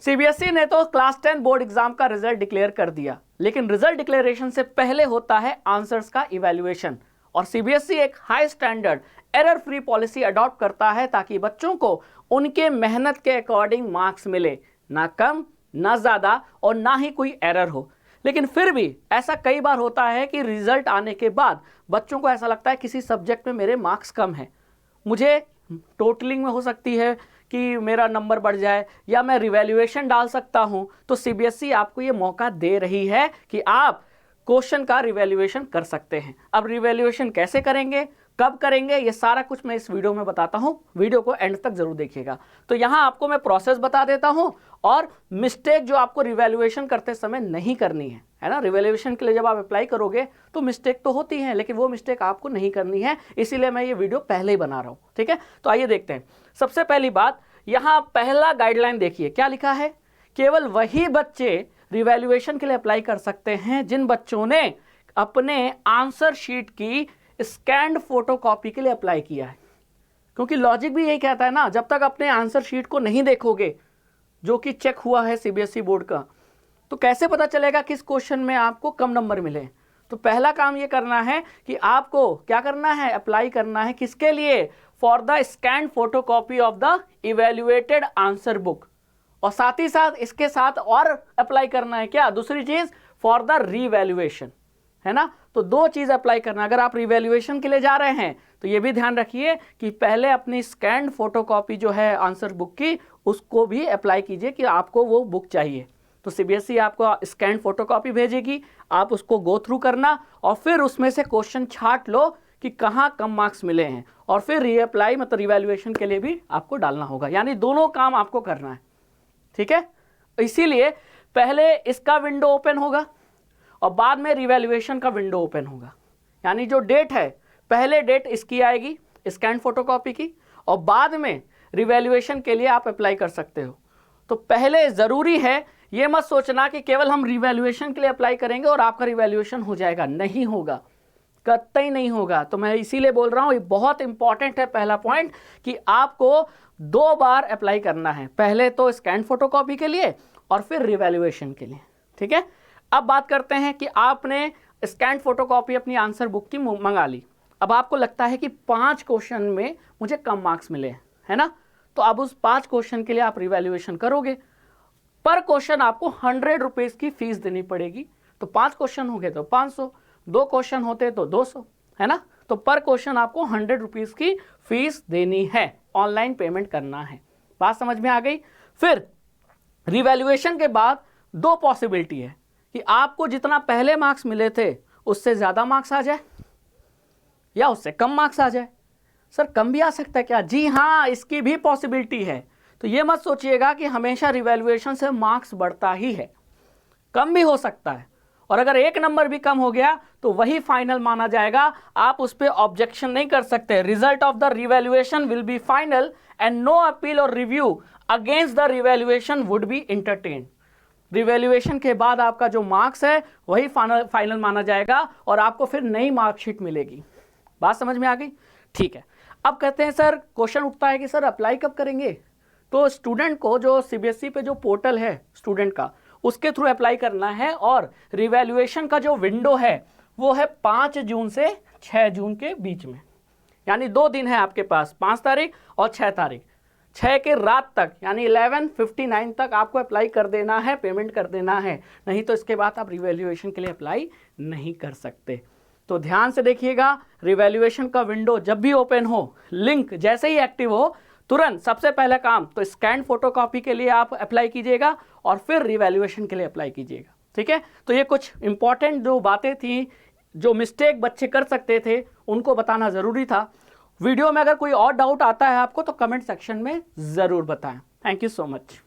CBSE ने तो class 10 board exam का रिजल्ट डिक्लेयर कर दिया, लेकिन रिजल्ट डिक्लेरेशन से पहले होता है आंसर्स का इवैल्यूएशन। और सीबीएसई एक high standard error free policy adopt करता है ताकि बच्चों को उनके मेहनत के अकॉर्डिंग मार्क्स मिले, ना कम ना ज़्यादा और ना ही कोई एरर हो। लेकिन फिर भी ऐसा कई बार होता है कि रिजल्ट आने के बाद बच्चों को ऐसा लगता है किसी सब्जेक्ट में मेरे मार्क्स कम हैं, मुझे टोटलिंग में हो सकती है कि मेरा नंबर बढ़ जाए या मैं रिवैल्यूएशन डाल सकता हूं। तो सीबीएसई आपको ये मौका दे रही है कि आप क्वेश्चन का रिवैल्यूएशन कर सकते हैं। अब रिवैल्यूएशन कैसे करेंगे, कब करेंगे, ये सारा कुछ मैं इस वीडियो में बताता हूं। वीडियो को एंड तक जरूर देखिएगा। तो यहां आपको मैं प्रोसेस बता देता हूं और मिस्टेक जो आपको रिवैल्यूएशन करते समय नहीं करनी है ना। रिवैल्यूएशन के लिए जब आप अप्लाई करोगे तो मिस्टेक तो होती है, लेकिन वो मिस्टेक आपको नहीं करनी है, इसीलिए मैं ये वीडियो पहले ही बना रहा हूं। ठीक है, तो आइए देखते हैं। सबसे पहली बात, यहां पहला गाइडलाइन देखिए क्या लिखा है। केवल वही बच्चे रिवैल्यूएशन के लिए अप्लाई कर सकते हैं जिन बच्चों ने अपने आंसर शीट की स्कैन्ड फोटोकॉपी के लिए अप्लाई किया है। क्योंकि लॉजिक भी यही कहता है ना, जब तक अपने आंसर शीट को नहीं देखोगे जो कि चेक हुआ है सीबीएसई बोर्ड का, तो कैसे पता चलेगा किस क्वेश्चन में आपको कम नंबर मिले। तो पहला काम ये करना है कि आपको क्या करना है, अप्लाई करना है किसके लिए, for the scanned photocopy of the evaluated answer book. और साथ ही साथ इसके साथ और अप्लाई करना है क्या, दूसरी चीज, फॉर द रीवैल्यूएशन, है ना। तो दो चीज अप्लाई करना। अगर आप रिवैल्यूएशन के लिए जा रहे हैं तो ये भी ध्यान रखिए कि पहले अपनी स्कैन्ड फोटोकॉपी जो है आंसर बुक की, उसको भी अप्लाई कीजिए कि आपको वो बुक चाहिए। तो सीबीएसई आपको स्कैन्ड फोटोकॉपी भेजेगी, आप उसको गो थ्रू करना और फिर उसमें से क्वेश्चन छांट लो कि कहाँ कम मार्क्स मिले हैं, और फिर रीअप्लाई मतलब रिवैल्यूएशन के लिए भी आपको डालना होगा। यानी दोनों काम आपको करना है, ठीक है। इसीलिए पहले इसका विंडो ओपन होगा और बाद में रिवैल्यूएशन का विंडो ओपन होगा। यानी जो डेट है, पहले डेट इसकी आएगी स्कैन फोटोकॉपी की, और बाद में रिवैल्यूएशन के लिए आप अप्लाई कर सकते हो। तो पहले ज़रूरी है, ये मत सोचना कि केवल हम रिवैल्यूएशन के लिए अप्लाई करेंगे और आपका रिवैल्यूएशन हो जाएगा, नहीं होगा, कतई नहीं होगा। तो मैं इसीलिए बोल रहा हूँ, ये बहुत इंपॉर्टेंट है पहला पॉइंट कि आपको 2 बार अप्लाई करना है, पहले तो स्कैन फोटोकॉपी के लिए और फिर रिवैल्यूएशन के लिए, ठीक है। अब बात करते हैं कि आपने स्कैन फोटोकॉपी अपनी आंसर बुक की मंगा ली। अब आपको लगता है कि 5 क्वेश्चन में मुझे कम मार्क्स मिले, है ना। तो अब उस 5 क्वेश्चन के लिए आप रिवैल्यूएशन करोगे। पर क्वेश्चन आपको 100 रुपीज़ की फीस देनी पड़ेगी। तो 5 क्वेश्चन हो गए तो 500, 2 क्वेश्चन होते तो 200, है ना। तो पर क्वेश्चन आपको 100 रुपीज़ की फीस देनी है, ऑनलाइन पेमेंट करना है। बात समझ में आ गई। फिर रिवैल्यूएशन के बाद 2 पॉसिबिलिटी है कि आपको जितना पहले मार्क्स मिले थे उससे ज़्यादा मार्क्स आ जाए या उससे कम मार्क्स आ जाए। सर कम भी आ सकता है क्या? जी हाँ, इसकी भी पॉसिबिलिटी है। तो ये मत सोचिएगा कि हमेशा रिवैल्यूएशन से मार्क्स बढ़ता ही है, कम भी हो सकता है। और अगर 1 नंबर भी कम हो गया तो वही फाइनल माना जाएगा, आप उस पर ऑब्जेक्शन नहीं कर सकते। Result of the revaluation will be final and no appeal or review against the revaluation would be entertain. Revaluation के बाद आपका जो मार्क्स है वही फाइनल माना जाएगा और आपको फिर नई मार्कशीट मिलेगी। बात समझ में आ गई? ठीक है। अब कहते हैं सर, क्वेश्चन उठता है कि सर अप्लाई कब करेंगे? तो स्टूडेंट को जो सीबीएसई पे जो पोर्टल है स्टूडेंट का, उसके थ्रू अप्लाई करना है। और रिवैल्यूएशन का जो विंडो है वो है 5 जून से 6 जून के बीच में। यानी 2 दिन है आपके पास, 5 तारीख और 6 तारीख। 6 के रात तक यानी 11:59 तक आपको अप्लाई कर देना है, पेमेंट कर देना है, नहीं तो इसके बाद आप रिवैल्यूएशन के लिए अप्लाई नहीं कर सकते। तो ध्यान से देखिएगा, रिवैल्यूएशन का विंडो जब भी ओपन हो, लिंक जैसे ही एक्टिव हो, तुरंत सबसे पहला काम तो स्कैन फोटोकॉपी के लिए आप अप्लाई कीजिएगा और फिर रिवैल्यूएशन के लिए अप्लाई कीजिएगा, ठीक है। तो ये कुछ इंपॉर्टेंट जो बातें थी, जो मिस्टेक बच्चे कर सकते थे, उनको बताना ज़रूरी था। वीडियो में अगर कोई और डाउट आता है आपको तो कमेंट सेक्शन में ज़रूर बताएं। Thank you so much.